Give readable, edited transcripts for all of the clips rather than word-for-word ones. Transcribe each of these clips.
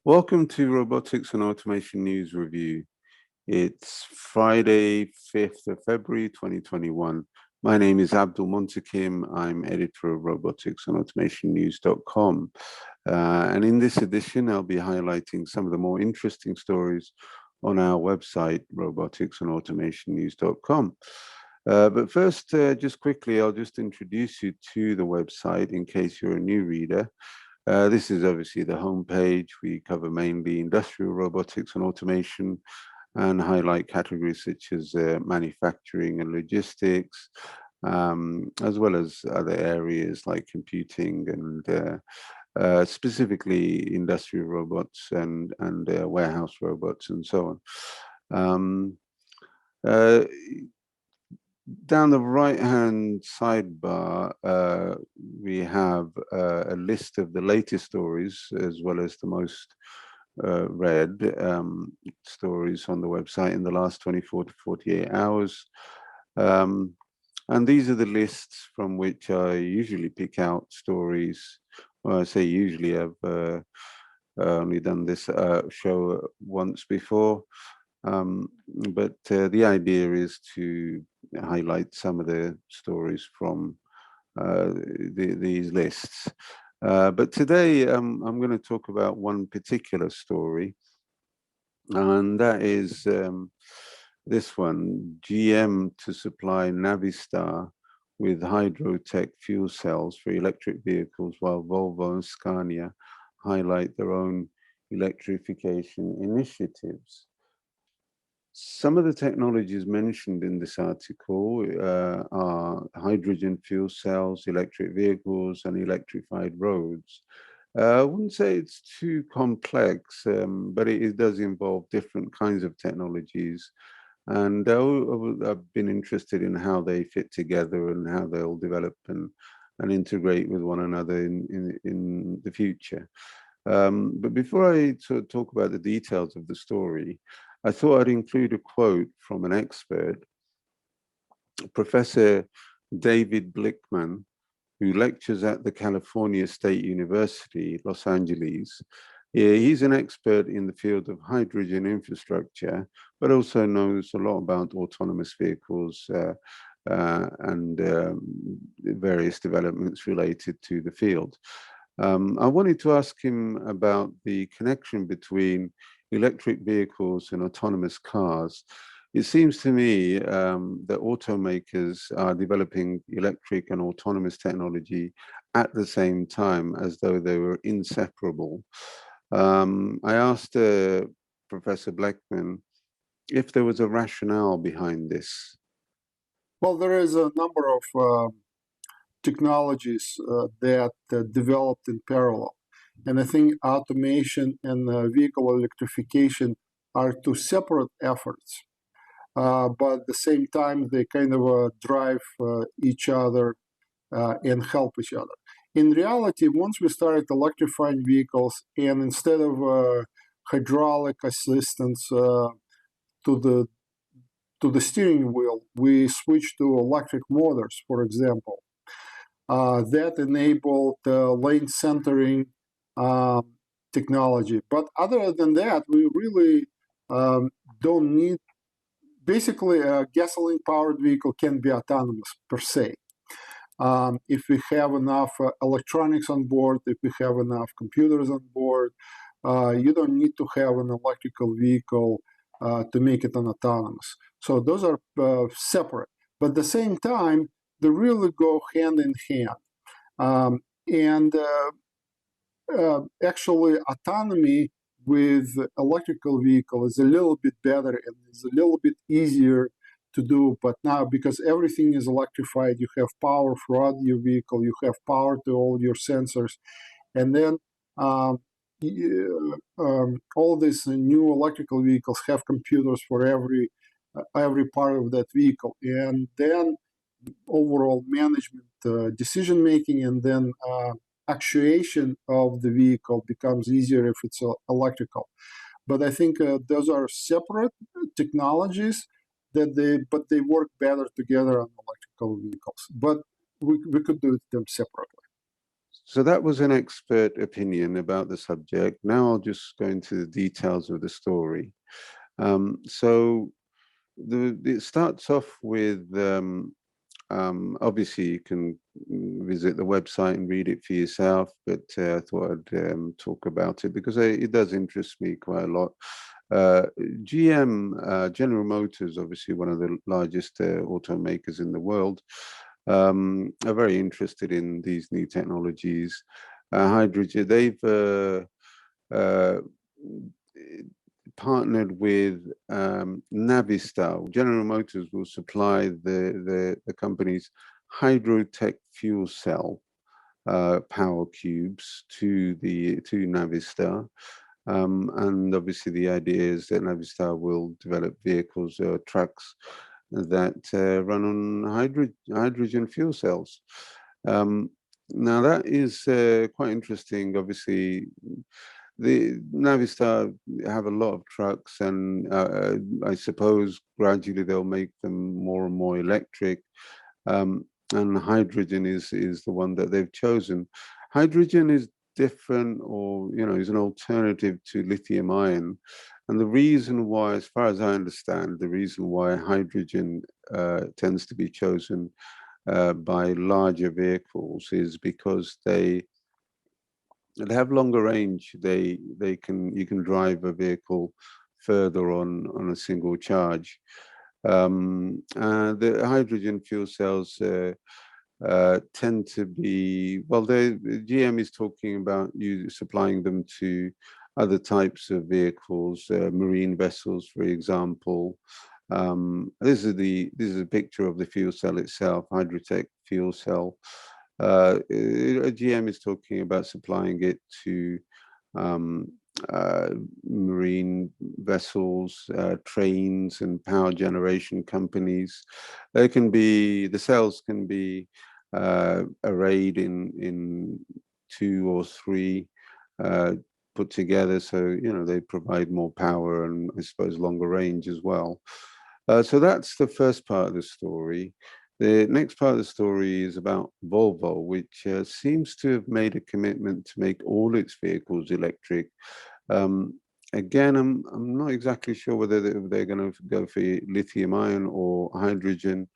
Welcome to Robotics and Automation News Review. It's Friday, 5th of February, 2021. My name is Abdul Montakim. I'm editor of Robotics and Automation News.com. And in this edition, I'll be highlighting some of the more interesting stories on our website, Robotics and Automation News.com. But first, just quickly, I'll just introduce you to the website in case you're a new reader. This is obviously the homepage. We cover mainly industrial robotics and automation and highlight categories such as manufacturing and logistics, as well as other areas like computing and specifically industrial robots and warehouse robots and so on. Down the right-hand sidebar, we have a list of the latest stories as well as the most read stories on the website in the last 24 to 48 hours. And these are the lists from which I usually pick out stories. Well, I say usually, I've only done this show once before. But the idea is to highlight some of the stories from these lists. But today I'm going to talk about one particular story, and that is this one: GM to supply Navistar with Hydrotech fuel cells for electric vehicles, while Volvo and Scania highlight their own electrification initiatives. Some of the technologies mentioned in this article are hydrogen fuel cells, electric vehicles, and electrified roads. I wouldn't say it's too complex, but it does involve different kinds of technologies. And I've been interested in how they fit together and how they'll develop and integrate with one another in the future. But before I sort of talk about the details of the story, I thought I'd include a quote from an expert, Professor David Blickman, who lectures at the California State University, Los Angeles. He's an expert in the field of hydrogen infrastructure, but also knows a lot about autonomous vehicles and various developments related to the field. I wanted to ask him about the connection between electric vehicles and autonomous cars. It seems to me that automakers are developing electric and autonomous technology at the same time, as though they were inseparable. I asked Professor Blackman if there was a rationale behind this. Well, there is a number of technologies that developed in parallel. And I think automation and vehicle electrification are two separate efforts. But at the same time, they kind of drive each other and help each other. In reality, once we started electrifying vehicles, and instead of hydraulic assistance to the steering wheel, we switched to electric motors, for example. That enabled lane centering technology. But other than that, we really don't need. Basically, a gasoline-powered vehicle can be autonomous per se. If we have enough electronics on board, if we have enough computers on board, you don't need to have an electrical vehicle to make it an autonomous. So those are separate. But at the same time, they really go hand in hand. Actually, autonomy with electrical vehicle is a little bit better and is a little bit easier to do. But now, because everything is electrified, you have power throughout your vehicle, you have power to all your sensors, and then all these new electrical vehicles have computers for every part of that vehicle, and then overall management, decision making, and then actuation of the vehicle becomes easier if it's electrical. But I think those are separate technologies but they work better together on electrical vehicles. But we could do them separately. So that was an expert opinion about the subject. Now I'll just go into the details of the story. So it starts off with obviously you can visit the website and read it for yourself, but I thought I'd talk about it because it does interest me quite a lot. GM, General Motors, obviously one of the largest automakers in the world, are very interested in these new technologies. Hydrogen, they've uh, partnered with Navistar. General Motors will supply the company's hydrotech fuel cell power cubes to Navistar. And obviously the idea is that Navistar will develop vehicles or trucks that run on hydrogen fuel cells. Um, Now that is quite interesting. Obviously, the Navistar have a lot of trucks, and I suppose gradually they'll make them more and more electric. And hydrogen is the one that they've chosen. Hydrogen is different, or is an alternative to lithium ion. And the reason why, as far as I understand, the reason why hydrogen tends to be chosen by larger vehicles is because they have longer range. You can drive a vehicle further on a single charge. The hydrogen fuel cells tend to be, well, GM is talking about you supplying them to other types of vehicles, marine vessels, for example. This is a picture of the fuel cell itself, hydrotech fuel cell. GM is talking about supplying it to um, marine vessels, trains, and power generation companies. The cells can be arrayed in two or three put together, so they provide more power and I suppose longer range as well. So that's the first part of the story. The next part of the story is about Volvo, which seems to have made a commitment to make all its vehicles electric. Again, I'm not exactly sure whether they're going to go for lithium ion or hydrogen,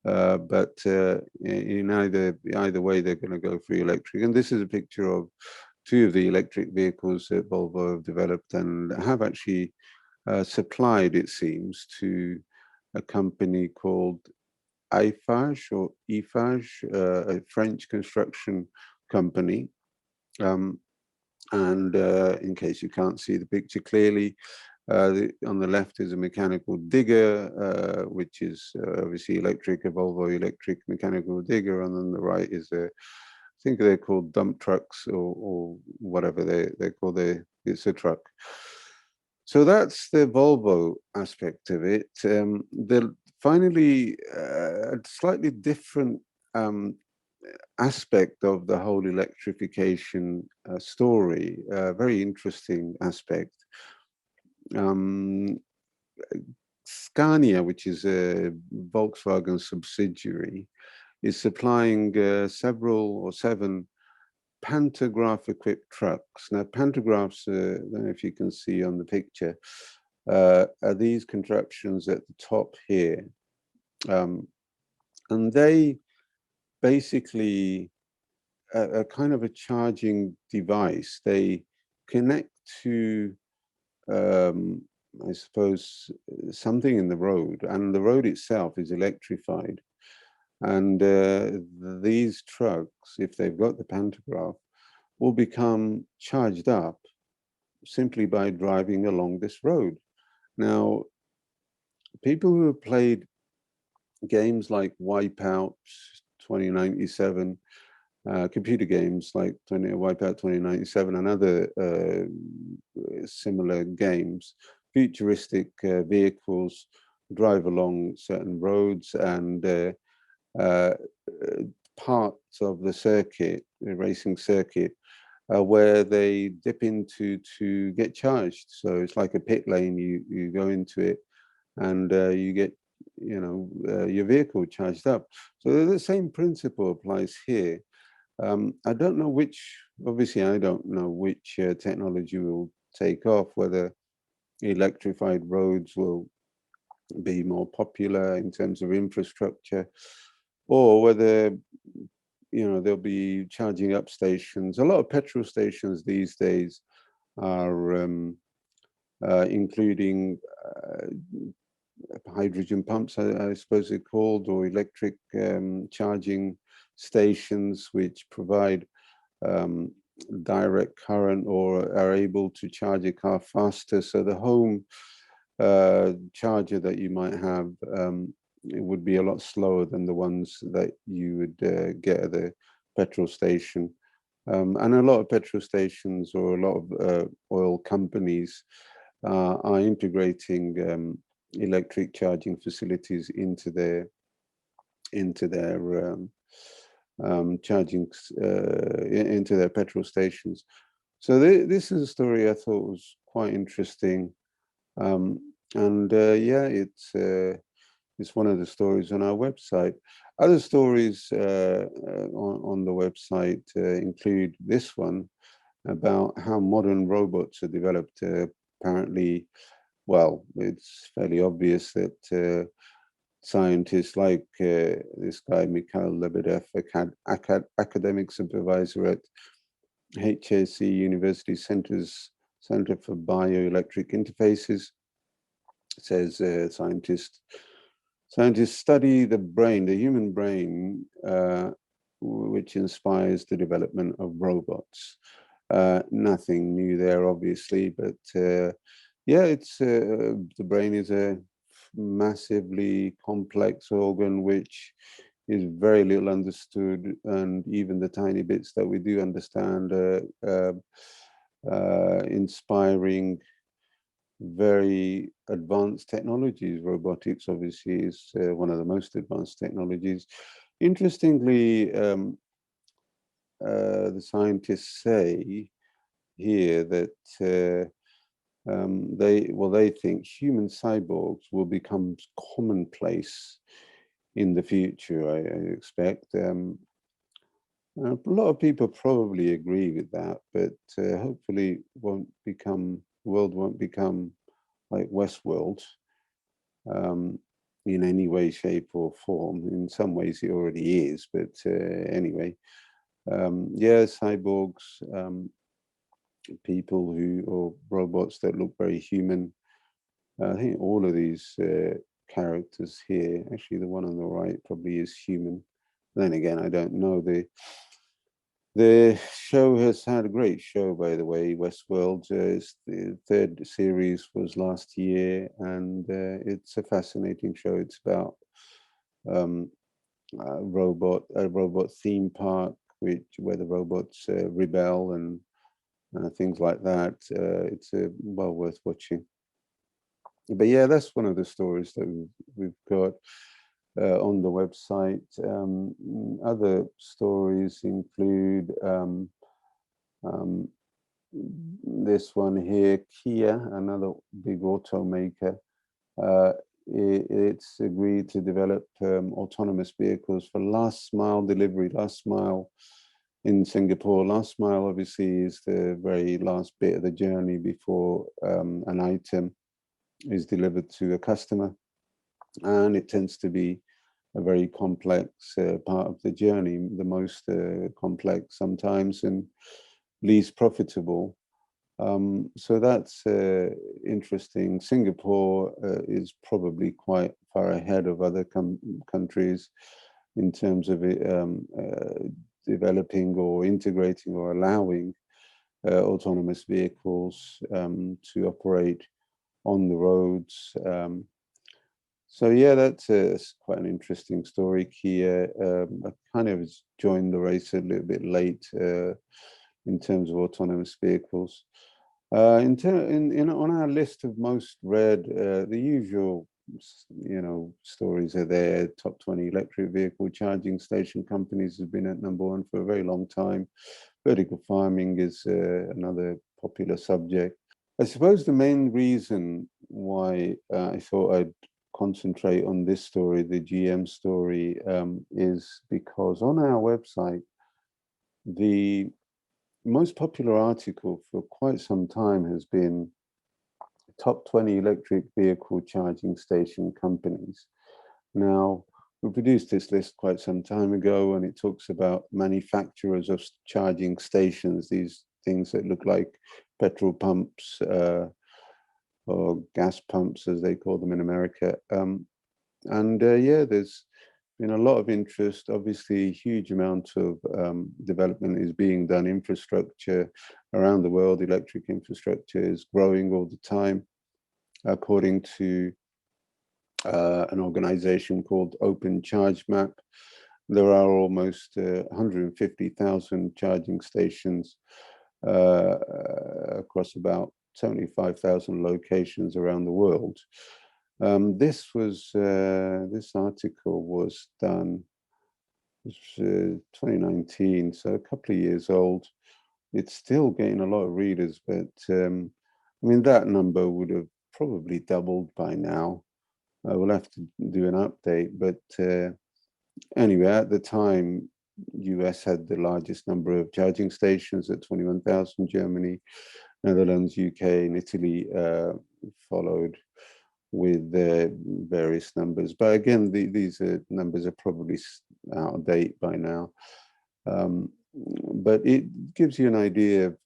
but in either way, they're going to go for electric. And this is a picture of two of the electric vehicles that Volvo have developed and have actually supplied, it seems, to a company called Eiffage, a French construction company. And in case you can't see the picture clearly, on the left is a mechanical digger, which is obviously electric, a Volvo electric mechanical digger, and on the right is I think they're called dump trucks or whatever they're called. It's a truck. So that's the Volvo aspect of it. Finally, a slightly different aspect of the whole electrification story, a very interesting aspect. Scania, which is a Volkswagen subsidiary, is supplying seven pantograph-equipped trucks. Now, pantographs, I don't know if you can see on the picture, are these contraptions at the top here. And they basically are kind of a charging device. They connect to, I suppose, something in the road, and the road itself is electrified. And these trucks, if they've got the pantograph, will become charged up simply by driving along this road. Now, people who have played games like Wipeout 2097, computer games like Wipeout 2097 and other similar games, futuristic vehicles drive along certain roads, and parts of the circuit, the racing circuit, where they dip into to get charged. So it's like a pit lane. You go into it, and you get your vehicle charged up. So the same principle applies here. I don't know which, obviously, I don't know which technology will take off, whether electrified roads will be more popular in terms of infrastructure, or whether there'll be charging up stations. A lot of petrol stations these days are including hydrogen pumps, I suppose they're called, or electric charging stations, which provide direct current or are able to charge a car faster. So the home charger that you might have, it would be a lot slower than the ones that you would get at the petrol station. And a lot of petrol stations or a lot of oil companies are integrating electric charging facilities into their charging into their petrol stations. So this is a story I thought was quite interesting, and yeah, it's one of the stories on our website. Other stories on the website include this one about how modern robots are developed. Apparently, well, it's fairly obvious that scientists like this guy, Mikhail Lebedev, academic supervisor at HAC University Center for Bioelectric Interfaces, says scientists study the brain, the human brain, which inspires the development of robots. Nothing new there, obviously, but yeah, it's the brain is a massively complex organ which is very little understood, and even the tiny bits that we do understand inspiring very advanced technologies. Robotics obviously is one of the most advanced technologies. Interestingly, the scientists say here that they think human cyborgs will become commonplace in the future. I expect. A lot of people probably agree with that, but hopefully world won't become like Westworld in any way, shape, or form. In some ways, it already is, but anyway, yeah, cyborgs, people or robots that look very human. I think all of these characters here, actually, the one on the right probably is human. Then again, I don't know. The show has had a great show, by the way. Westworld, the third series was last year, and it's a fascinating show. It's about a robot theme park, where the robots rebel and things like that. It's well worth watching. But yeah, that's one of the stories that we've got on the website. Other stories include this one here, Kia, another big automaker. It's agreed to develop autonomous vehicles for last mile delivery. Last mile in Singapore. Last mile obviously is the very last bit of the journey before an item is delivered to a customer, and it tends to be a very complex part of the journey, the most complex sometimes and least profitable. So that's interesting. Singapore is probably quite far ahead of other countries in terms of developing or integrating or allowing autonomous vehicles to operate on the roads. So yeah, that's quite an interesting story. Kia, I kind of joined the race a little bit late in terms of autonomous vehicles. On our list of most read, the usual, stories are there. Top 20 electric vehicle charging station companies has been at #1 for a very long time. Vertical farming is another popular subject. I suppose the main reason why I thought I'd concentrate on this story, the GM story, is because on our website, The most popular article for quite some time has been top 20 electric vehicle charging station companies. Now, we produced this list quite some time ago, and it talks about manufacturers of charging stations, these things that look like petrol pumps or gas pumps, as they call them in America. Yeah, there's been a lot of interest. Obviously, a huge amount of development is being done. Infrastructure around the world, electric infrastructure is growing all the time. According to an organization called Open Charge Map, there are almost 150,000 charging stations across about 75,000 locations around the world. This article was done 2019, so a couple of years old. It's still getting a lot of readers, but I mean, that number would have probably doubled by now. We'll have to do an update, but anyway, at the time, US had the largest number of charging stations at 21,000. Germany, Netherlands, UK, and Italy followed with various numbers. But again, these numbers are probably out of date by now. But it gives you an idea of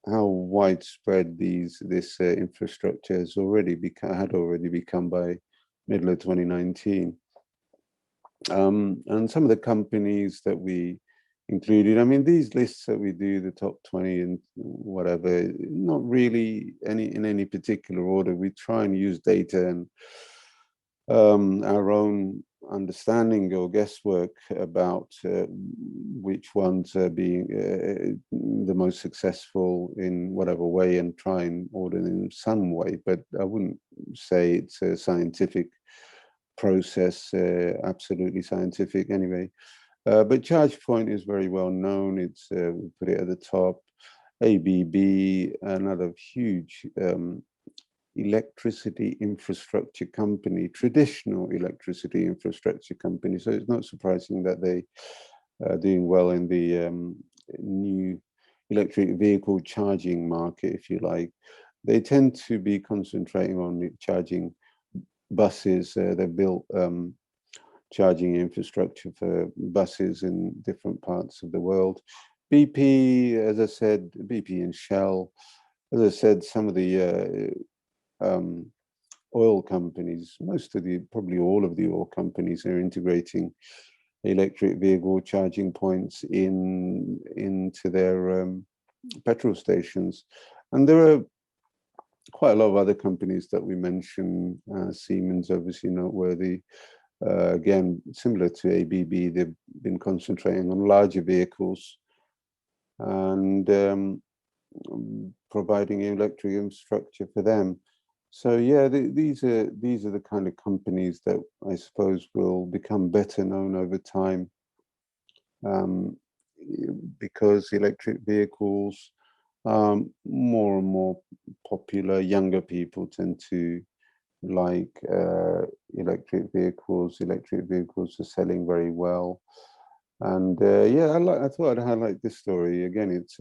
how widespread this infrastructure had already become by middle of 2019. And some of the companies that we included, I mean, these lists that we do, the top 20 and whatever, not really in any particular order. We try and use data and our own understanding or guesswork about which ones are being the most successful in whatever way, and try and order in some way. But I wouldn't say it's a scientific process, absolutely scientific anyway. But ChargePoint is very well known. It's we put it at the top. ABB, another huge electricity infrastructure company, traditional electricity infrastructure company. So it's not surprising that they are doing well in the new electric vehicle charging market, if you like. They tend to be concentrating on charging buses. They built charging infrastructure for buses in different parts of the world. BP, as I said, BP and Shell, as I said, some of the oil companies, probably all of the oil companies are integrating electric vehicle charging points into their petrol stations. And there are quite a lot of other companies that we mentioned. Siemens, obviously noteworthy. Again, similar to ABB, they've been concentrating on larger vehicles and providing electric infrastructure for them. So yeah, these are the kind of companies that I suppose will become better known over time, because electric vehicles are more and more popular. Younger people tend to like electric vehicles. Electric vehicles are selling very well. And yeah, I thought I'd highlight this story. Again, it's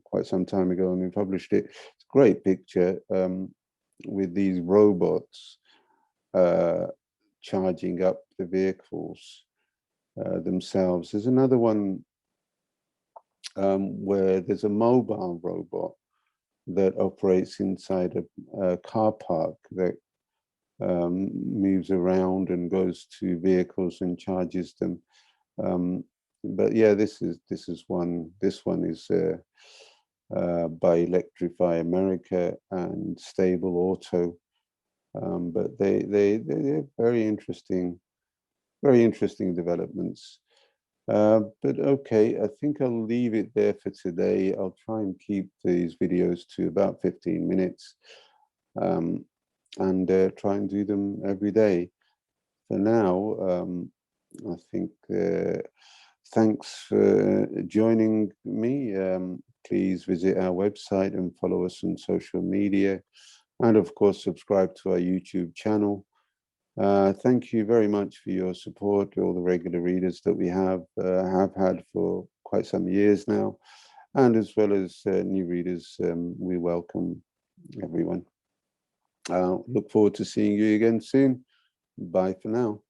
quite some time ago when we published it. It's a great picture with these robots charging up the vehicles themselves. There's another one where there's a mobile robot that operates inside a car park that moves around and goes to vehicles and charges them. But yeah, this is one. This one is by Electrify America and Stable Auto. But they're very interesting developments. But okay, I think I'll leave it there for today. I'll try and keep these videos to about 15 minutes and try and do them every day. For now, I think thanks for joining me. Please visit our website and follow us on social media. And of course, subscribe to our YouTube channel. Thank you very much for your support, all the regular readers that we have had for quite some years now, and as well as new readers. We welcome everyone. Look forward to seeing you again soon. Bye for now.